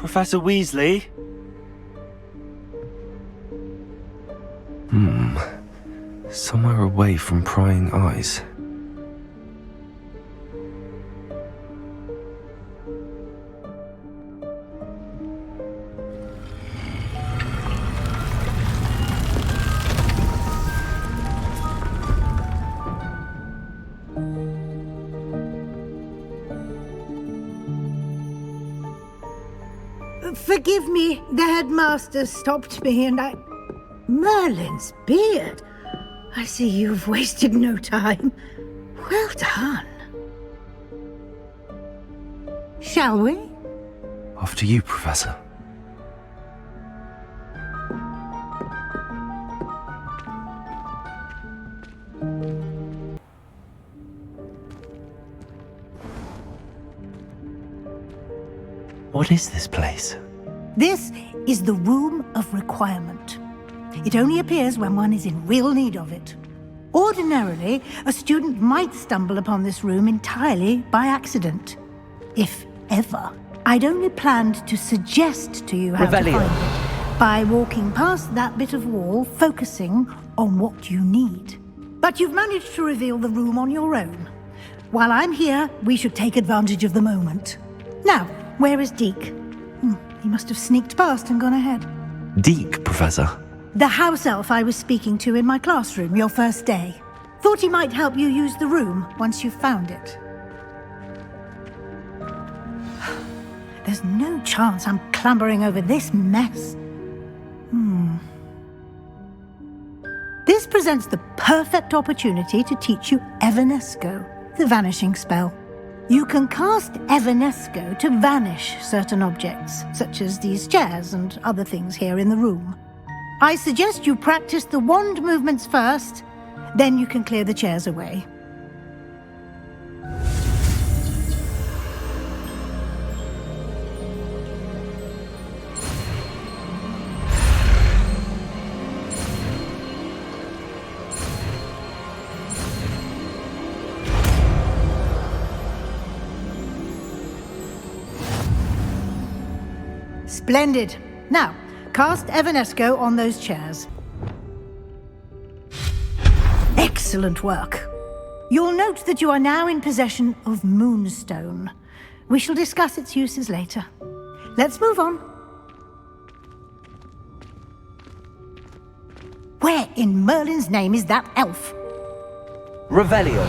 Professor Weasley? Somewhere away from prying eyes. Forgive me, the headmaster stopped me and I... Merlin's beard. I see you've wasted no time. Well done. Shall we? After you, Professor. What is this place? This is the Room of Requirement. It only appears when one is in real need of it. Ordinarily, a student might stumble upon this room entirely by accident. If ever. I'd only planned to suggest to you how to find it by walking past that bit of wall, focusing on what you need. But you've managed to reveal the room on your own. While I'm here, we should take advantage of the moment. Now, where is Deke? He must have sneaked past and gone ahead. Deke, Professor. The house elf I was speaking to in my classroom your first day. Thought he might help you use the room once you found it. There's no chance I'm clambering over this mess. This presents the perfect opportunity to teach you Evanesco, the vanishing spell. You can cast Evanesco to vanish certain objects, such as these chairs and other things here in the room. I suggest you practice the wand movements first, then you can clear the chairs away. Splendid. Now, cast Evanesco on those chairs. Excellent work. You'll note that you are now in possession of Moonstone. We shall discuss its uses later. Let's move on. Where in Merlin's name is that elf? Revelio.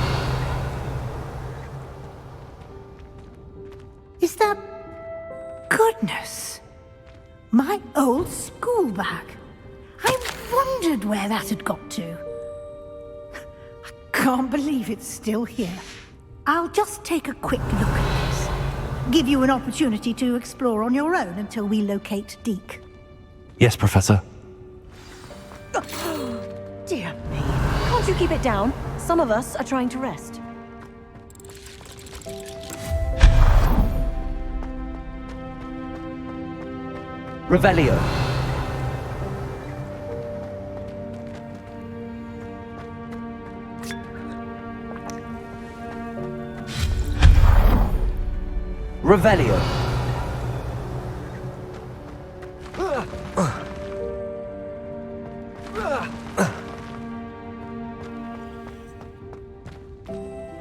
Is that... Goodness! My old school bag. I wondered where that had got to. I can't believe it's still here. I'll just take a quick look at this. Give you an opportunity to explore on your own until we locate Deke. Yes, Professor. Dear me. Can't you keep it down? Some of us are trying to rest. Revelio. Revelio.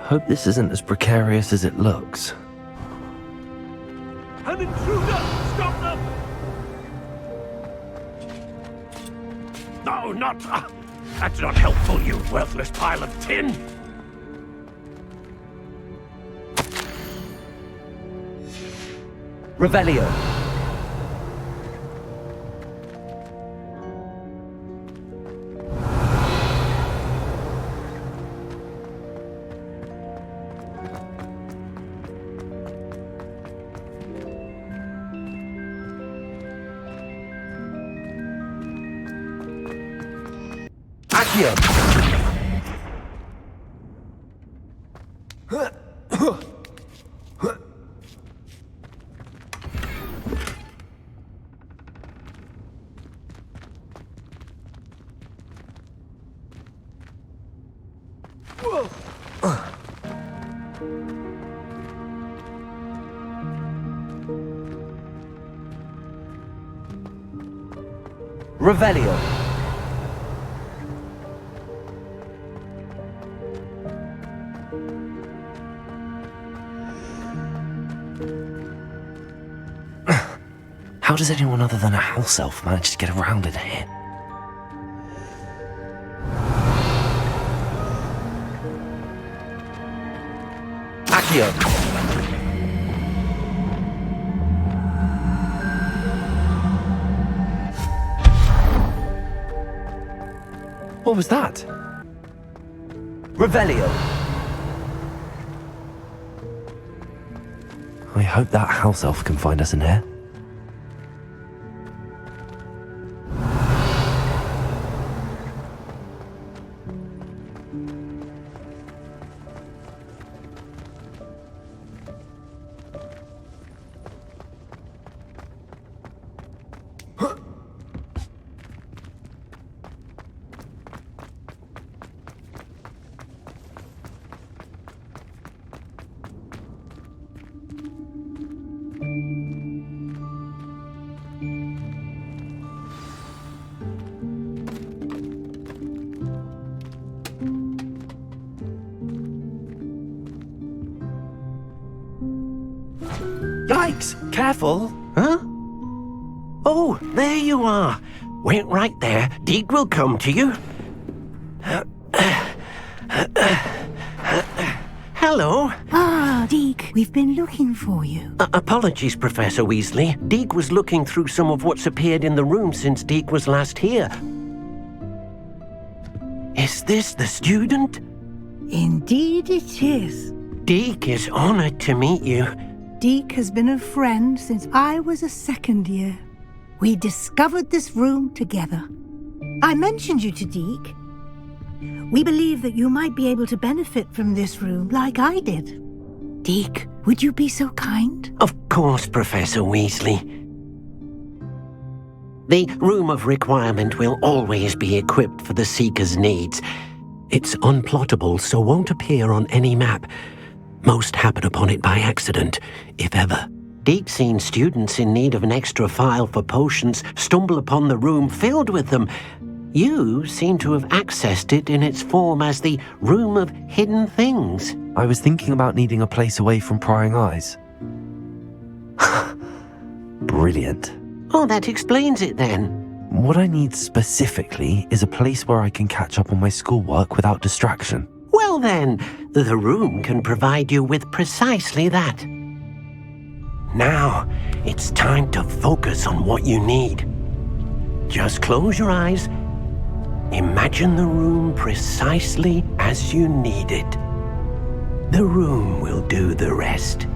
Hope this isn't as precarious as it looks. An intruder! Stop them! No, not... that's not helpful, you worthless pile of tin! Revelio. Accio. Revelio. How does anyone other than a house elf manage to get around in here? Accio. What was that? Revelio. I hope that house elf can find us in here. Yikes! Careful! Huh? Oh, there you are. Wait right there. Deek will come to you. Hello. Ah, Deek, we've been looking for you. Apologies, Professor Weasley. Deek was looking through some of what's appeared in the room since Deek was last here. Is this the student? Indeed it is. Deek is honored to meet you. Deek has been a friend since I was a second year. We discovered this room together. I mentioned you to Deek. We believe that you might be able to benefit from this room like I did. Deek, would you be so kind? Of course, Professor Weasley. The Room of Requirement will always be equipped for the Seeker's needs. It's unplottable, so won't appear on any map. Most happen upon it by accident, if ever. Deek's seen students in need of an extra file for potions stumble upon the room filled with them. You seem to have accessed it in its form as the Room of Hidden Things. I was thinking about needing a place away from prying eyes. Brilliant. Oh, that explains it then. What I need specifically is a place where I can catch up on my schoolwork without distraction. Well then, the room can provide you with precisely that. Now, it's time to focus on what you need. Just close your eyes. Imagine the room precisely as you need it. The room will do the rest.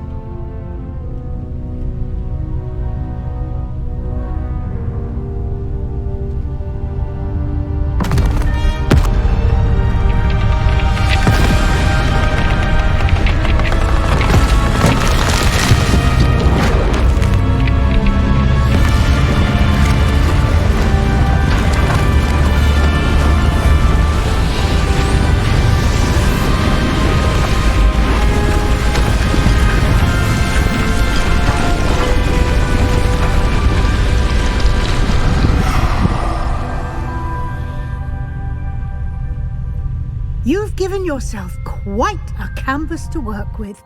You've given yourself quite a canvas to work with.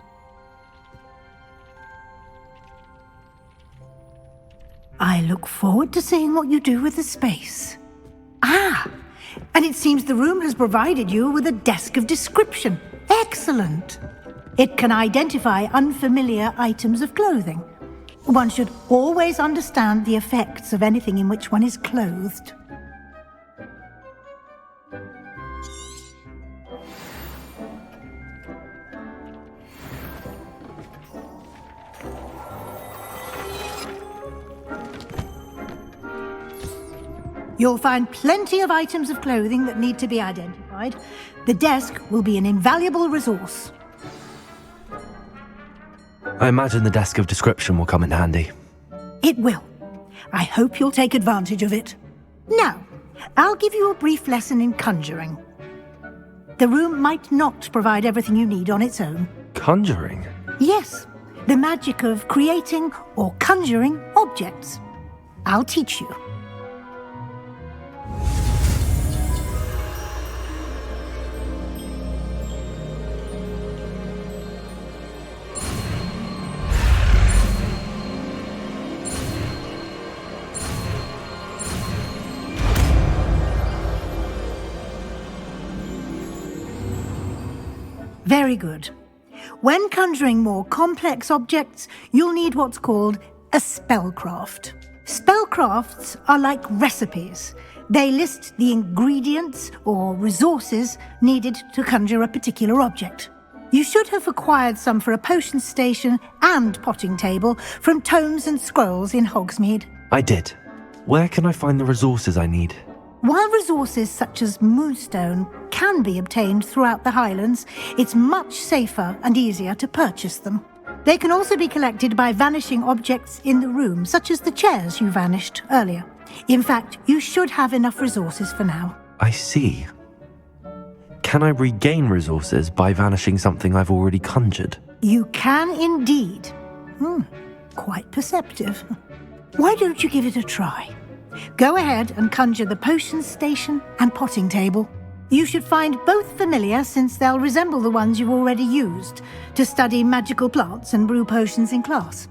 I look forward to seeing what you do with the space. Ah, and it seems the room has provided you with a desk of description. Excellent. It can identify unfamiliar items of clothing. One should always understand the effects of anything in which one is clothed. You'll find plenty of items of clothing that need to be identified. The desk will be an invaluable resource. I imagine the desk of description will come in handy. It will. I hope you'll take advantage of it. Now, I'll give you a brief lesson in conjuring. The room might not provide everything you need on its own. Conjuring? Yes, the magic of creating or conjuring objects. I'll teach you. Very good. When conjuring more complex objects, you'll need what's called a spellcraft. Spellcrafts are like recipes. They list the ingredients or resources needed to conjure a particular object. You should have acquired some for a potion station and potting table from tomes and scrolls in Hogsmeade. I did. Where can I find the resources I need? While resources such as moonstone can be obtained throughout the Highlands, it's much safer and easier to purchase them. They can also be collected by vanishing objects in the room, such as the chairs you vanished earlier. In fact, you should have enough resources for now. I see. Can I regain resources by vanishing something I've already conjured? You can indeed. Quite perceptive. Why don't you give it a try? Go ahead and conjure the potion station and potting table. You should find both familiar, since they'll resemble the ones you've already used to study magical plants and brew potions in class.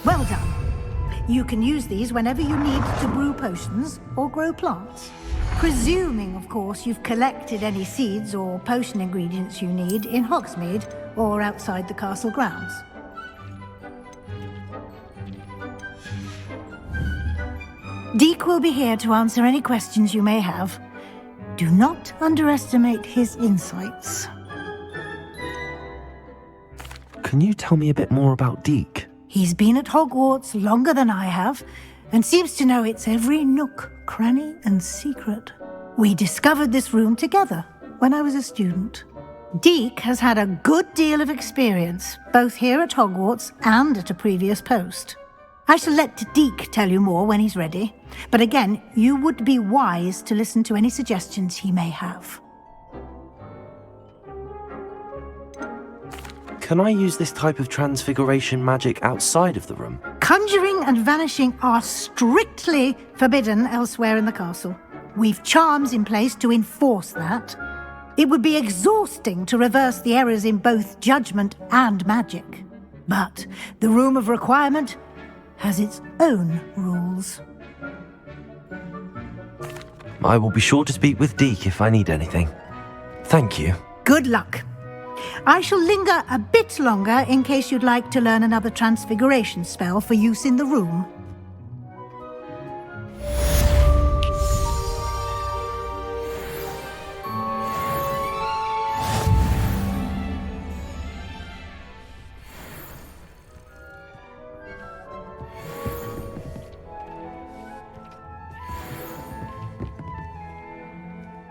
Well done. You can use these whenever you need to brew potions or grow plants. Presuming, of course, you've collected any seeds or potion ingredients you need in Hogsmeade or outside the castle grounds. Deek will be here to answer any questions you may have. Do not underestimate his insights. Can you tell me a bit more about Deek? He's been at Hogwarts longer than I have, and seems to know its every nook, cranny, and secret. We discovered this room together when I was a student. Deek has had a good deal of experience, both here at Hogwarts and at a previous post. I shall let Deek tell you more when he's ready, but again, you would be wise to listen to any suggestions he may have. Can I use this type of transfiguration magic outside of the room? Conjuring and vanishing are strictly forbidden elsewhere in the castle. We've charms in place to enforce that. It would be exhausting to reverse the errors in both judgment and magic. But the Room of Requirement has its own rules. I will be sure to speak with Deek if I need anything. Thank you. Good luck. I shall linger a bit longer in case you'd like to learn another transfiguration spell for use in the room.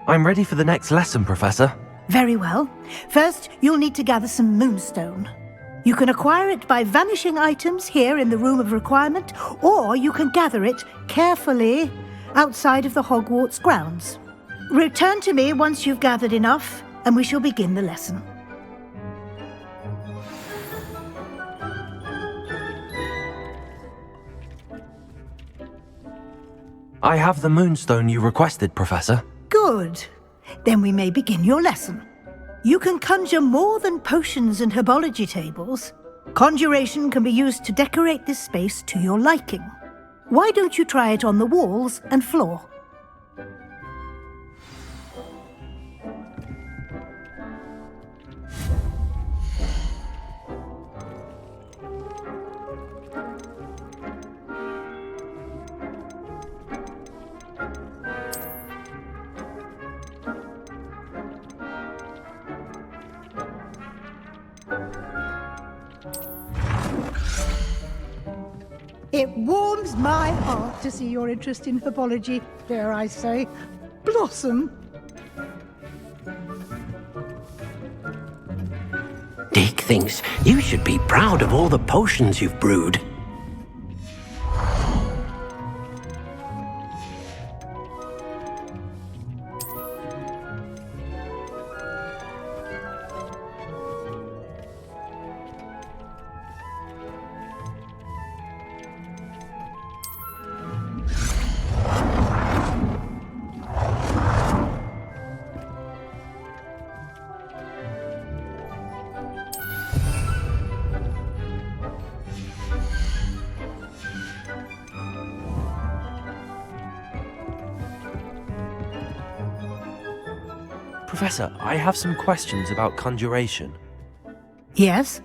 I'm ready for the next lesson, Professor. Very well. First, you'll need to gather some moonstone. You can acquire it by vanishing items here in the Room of Requirement, or you can gather it carefully outside of the Hogwarts grounds. Return to me once you've gathered enough, and we shall begin the lesson. I have the moonstone you requested, Professor. Good. Then we may begin your lesson. You can conjure more than potions and herbology tables. Conjuration can be used to decorate this space to your liking. Why don't you try it on the walls and floor? It warms my heart to see your interest in herbology, dare I say, blossom. Dick thinks you should be proud of all the potions you've brewed. Professor, I have some questions about conjuration. Yes?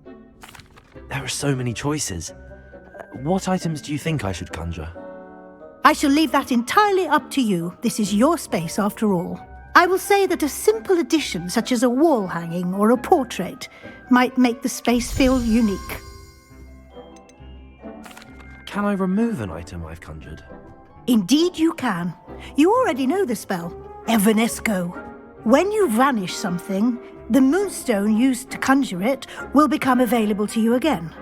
There are so many choices. What items do you think I should conjure? I shall leave that entirely up to you. This is your space after all. I will say that a simple addition such as a wall hanging or a portrait might make the space feel unique. Can I remove an item I've conjured? Indeed you can. You already know the spell, Evanesco. When you vanish something, the moonstone used to conjure it will become available to you again.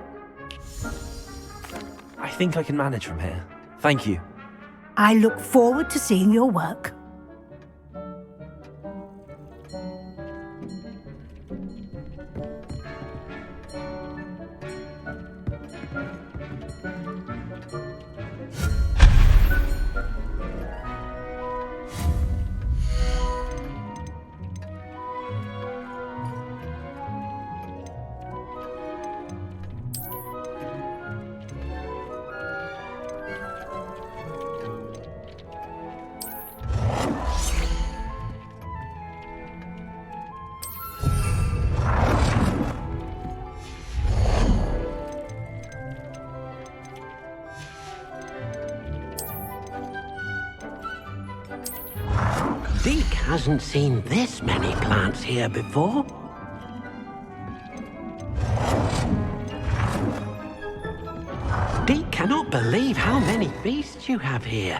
I think I can manage from here. Thank you. I look forward to seeing your work. Deke hasn't seen this many plants here before. Deke cannot believe how many beasts you have here.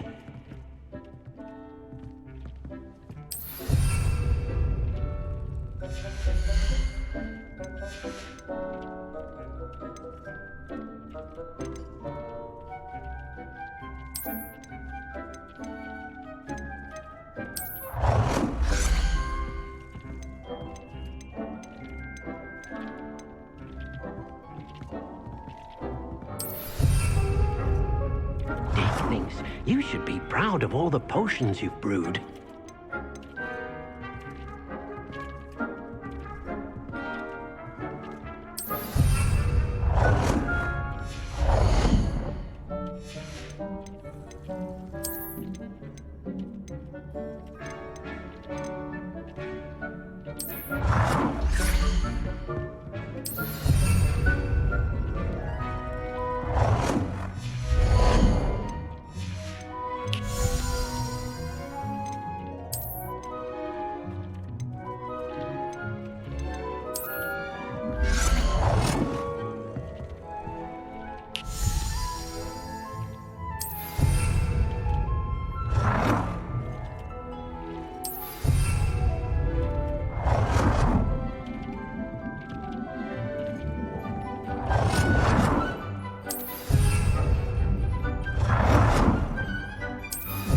Thinks you should be proud of all the potions you've brewed.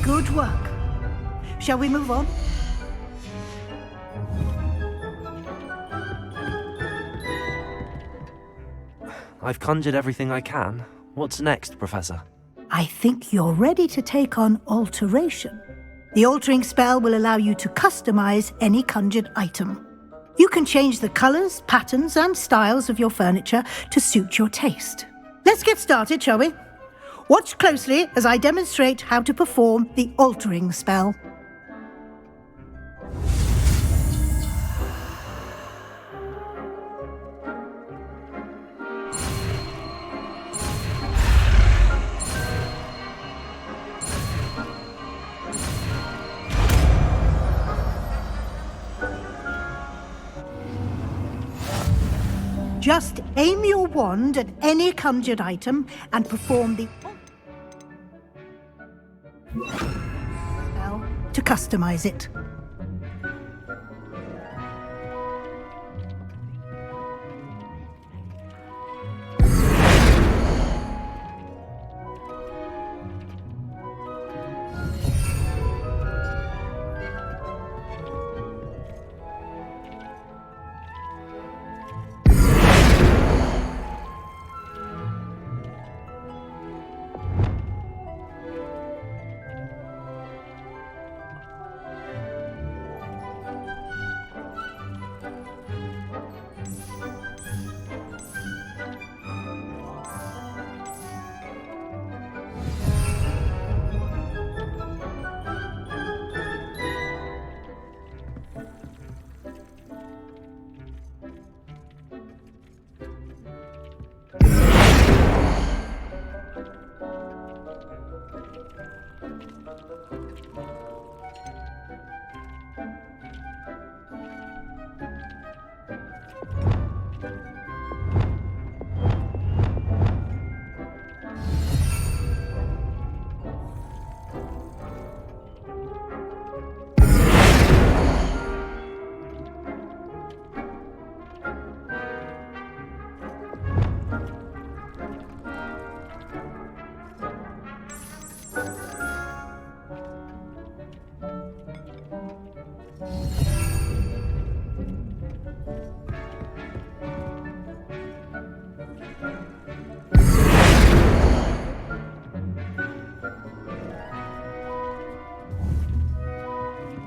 Good work. Shall we move on? I've conjured everything I can. What's next, Professor? I think you're ready to take on alteration. The altering spell will allow you to customize any conjured item. You can change the colors, patterns, and styles of your furniture to suit your taste. Let's get started, shall we? Watch closely as I demonstrate how to perform the altering spell. Just aim your wand at any conjured item and perform the spell to customize it.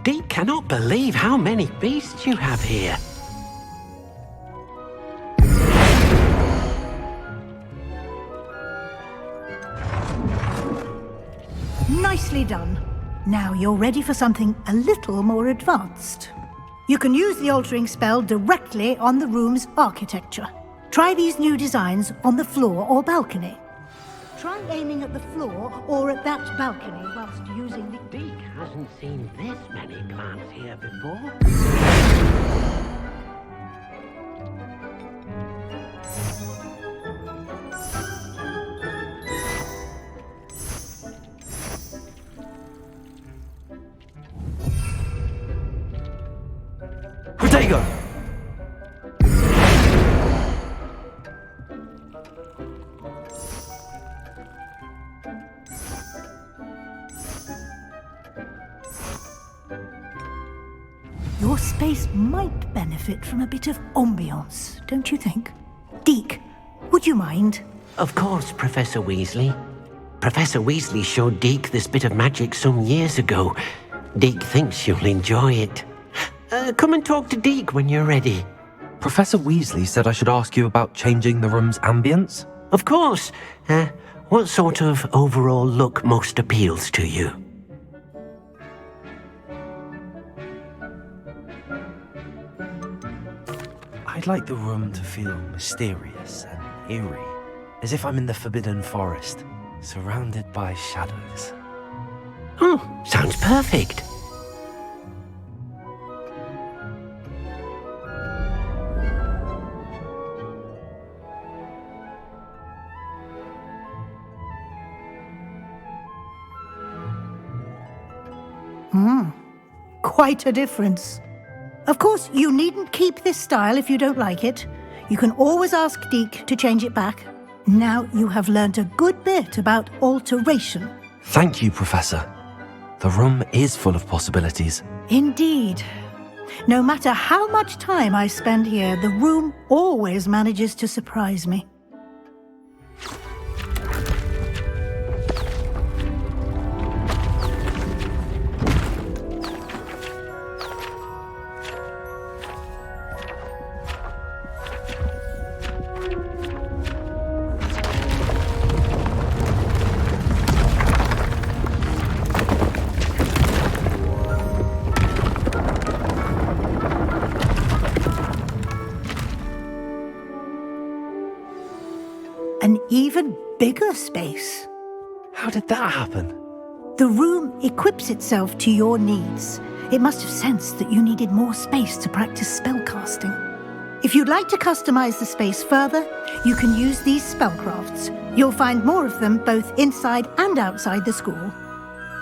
Deke cannot believe how many beasts you have here. Nicely done. Now you're ready for something a little more advanced. You can use the altering spell directly on the room's architecture. Try these new designs on the floor or balcony. Try aiming at the floor or at that balcony whilst using the... Deke hasn't seen this many plants here before. Protego! Your space might benefit from a bit of ambiance, don't you think? Deke, would you mind? Of course, Professor Weasley. Professor Weasley showed Deke this bit of magic some years ago. Deke thinks you'll enjoy it. Come and talk to Deke when you're ready. Professor Weasley said I should ask you about changing the room's ambience. Of course. What sort of overall look most appeals to you? I'd like the room to feel mysterious and eerie, as if I'm in the Forbidden Forest, surrounded by shadows. Oh, sounds perfect. Quite a difference. Of course, you needn't keep this style if you don't like it. You can always ask Deke to change it back. Now you have learnt a good bit about alteration. Thank you, Professor. The room is full of possibilities. Indeed. No matter how much time I spend here, the room always manages to surprise me. even bigger space. How did that happen? The room equips itself to your needs. It must have sensed that you needed more space to practice spellcasting. If you'd like to customize the space further, you can use these spellcrafts. You'll find more of them both inside and outside the school.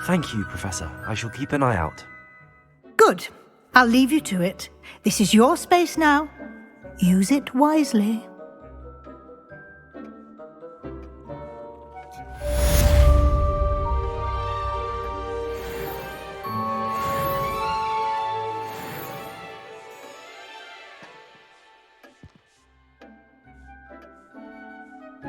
Thank you, Professor. I shall keep an eye out. Good. I'll leave you to it. This is your space now. Use it wisely.